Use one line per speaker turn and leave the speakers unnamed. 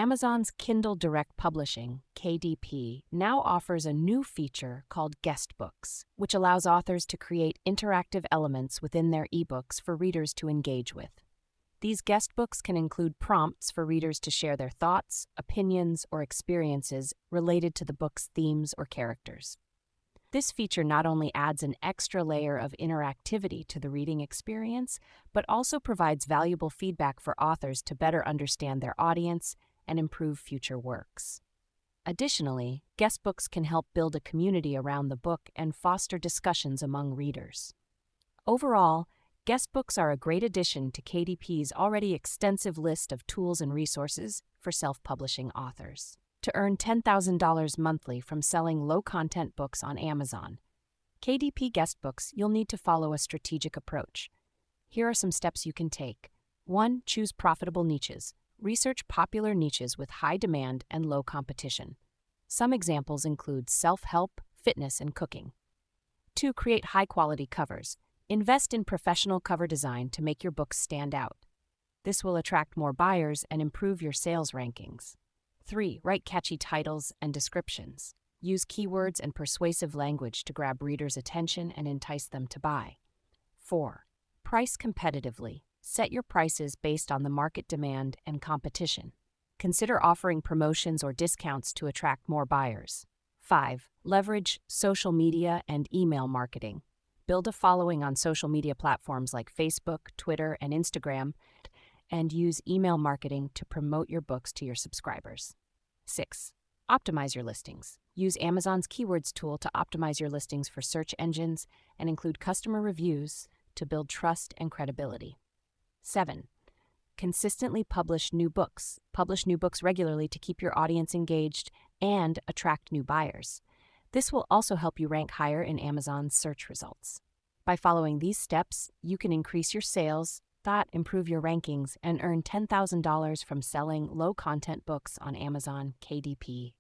Amazon's Kindle Direct Publishing, KDP, now offers a new feature called Guestbooks, which allows authors to create interactive elements within their ebooks for readers to engage with. These guestbooks can include prompts for readers to share their thoughts, opinions, or experiences related to the book's themes or characters. This feature not only adds an extra layer of interactivity to the reading experience, but also provides valuable feedback for authors to better understand their audience and improve future works. Additionally, guestbooks can help build a community around the book and foster discussions among readers. Overall, guestbooks are a great addition to KDP's already extensive list of tools and resources for self-publishing authors. To earn $10,000 monthly from selling low-content books on Amazon, KDP Guestbooks, you'll need to follow a strategic approach. Here are some steps you can take. 1. Choose profitable niches. Research popular niches with high demand and low competition. Some examples include self-help, fitness, and cooking. 2. Create high-quality covers. Invest in professional cover design to make your books stand out. This will attract more buyers and improve your sales rankings. 3. Write catchy titles and descriptions. Use keywords and persuasive language to grab readers' attention and entice them to buy. 4. Price competitively. Set your prices based on the market demand and competition. Consider offering promotions or discounts to attract more buyers. 5. Leverage social media and email marketing. Build a following on social media platforms like Facebook, Twitter, and Instagram, and use email marketing to promote your books to your subscribers. 6. Optimize your listings. Use Amazon's keywords tool to optimize your listings for search engines and include customer reviews to build trust and credibility. 7. Consistently publish new books. Publish new books regularly to keep your audience engaged and attract new buyers. This will also help you rank higher in Amazon's search results. By following these steps, you can increase your sales, improve your rankings, and earn $10,000 from selling low-content books on Amazon KDP.